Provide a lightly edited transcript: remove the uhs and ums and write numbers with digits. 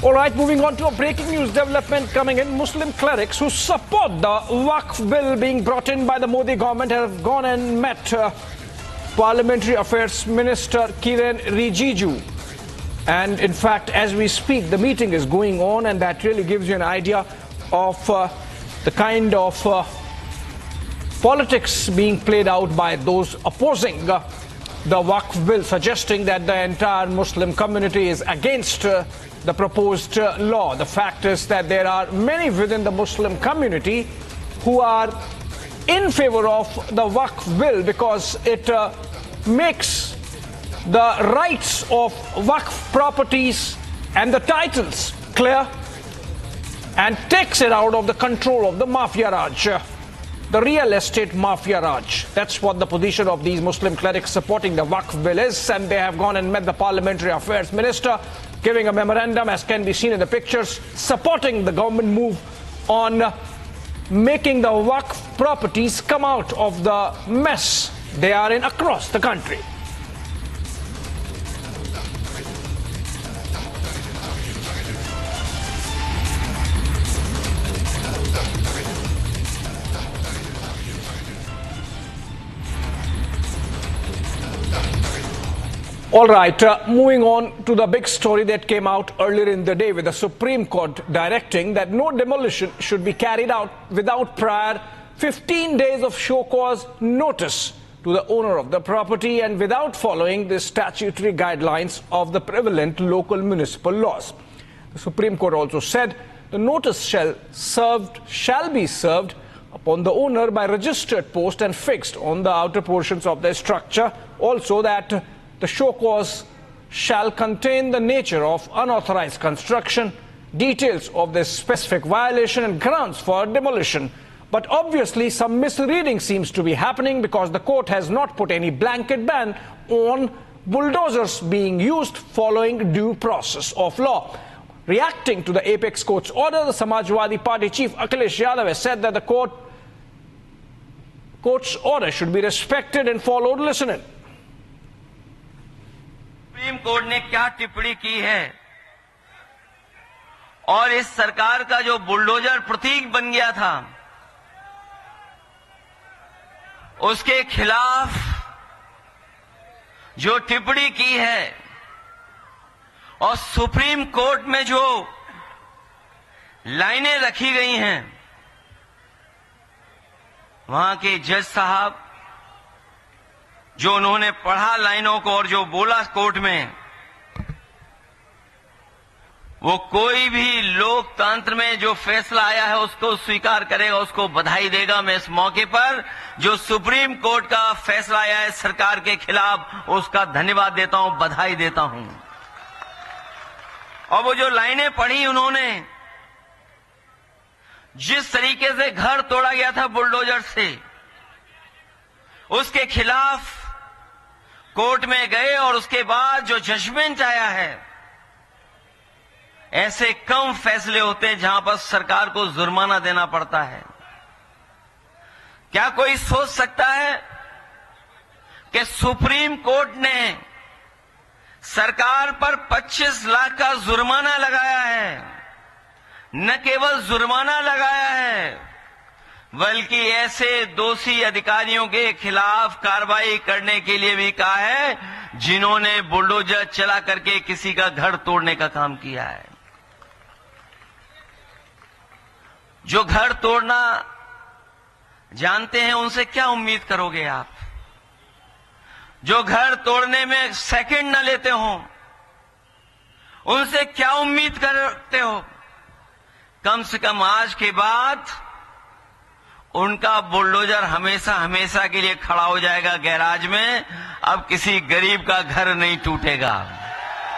All right, moving on to a breaking news development coming in. Muslim clerics who support the Waqf bill being brought in by the Modi government have gone and met Parliamentary Affairs Minister Kiren Rijiju. And in fact, as we speak, the meeting is going on, and that really gives you an idea of the kind of politics being played out by those opposing the Waqf bill, suggesting that the entire Muslim community is against the proposed law. The fact is that there are many within the Muslim community who are in favor of the Waqf bill because it makes the rights of Waqf properties and the titles clear and takes it out of the control of the Mafia Raj, the real estate Mafia Raj. That's what the position of these Muslim clerics supporting the Waqf bill is, and they have gone and met the Parliamentary Affairs Minister, giving a memorandum, as can be seen in the pictures, supporting the government move on making the Waqf properties come out of the mess they are in across the country. All right, moving on to the big story that came out earlier in the day, with the Supreme Court directing that no demolition should be carried out without prior 15 days of show cause notice to the owner of the property and without following the statutory guidelines of the prevalent local municipal laws. The Supreme Court also said the notice shall be served upon the owner by registered post and fixed on the outer portions of the structure. Also that the show cause shall contain the nature of unauthorized construction, details of the specific violation and grounds for demolition. But obviously some misreading seems to be happening, because the court has not put any blanket ban on bulldozers being used following due process of law. Reacting to the Apex Court's order, the Samajwadi Party chief Akhilesh Yadav has said that the court's order should be respected and followed. Listen in. Supreme court ने क्या टिप्पणी की है और इस सरकार का जो बुलडोजर प्रतीक बन गया था उसके खिलाफ जो टिप्पणी की है और सुप्रीम कोर्ट में जो लाइनें रखी गई हैं, वहां के जज साहब जो उन्होंने पढ़ा लाइनों को और जो बोला कोर्ट में, वो कोई भी लोकतंत्र में जो फैसला आया है उसको स्वीकार करेगा, उसको बधाई देगा। मैं इस मौके पर जो सुप्रीम कोर्ट का फैसला आया है सरकार के खिलाफ, उसका धन्यवाद देता हूं, बधाई देता हूं। और वो जो लाइनें पढ़ी उन्होंने, जिस तरीके से घर तोड़ा गया था बुलडोजर से, उसके खिलाफ कोर्ट में गए और उसके बाद जो जजमेंट आया है, ऐसे कम फैसले होते हैं जहां पर सरकार को जुर्माना देना पड़ता है। क्या कोई सोच सकता है कि सुप्रीम कोर्ट ने सरकार पर 25 लाख का जुर्माना लगाया है? न केवल जुर्माना लगाया है, बल्कि ऐसे दोषी अधिकारियों के खिलाफ कार्रवाई करने के लिए भी कहा है जिन्होंने बुलडोजर चला करके किसी का घर तोड़ने का काम किया है। जो घर तोड़ना जानते हैं उनसे क्या उम्मीद करोगे आप? जो घर तोड़ने में सेकंड न लेते हो, उनसे क्या उम्मीद करते हो? कम से कम आज के बाद उनका बुलडोजर हमेशा हमेशा के लिए खड़ा हो जाएगा गैराज में। अब किसी गरीब का घर नहीं टूटेगा।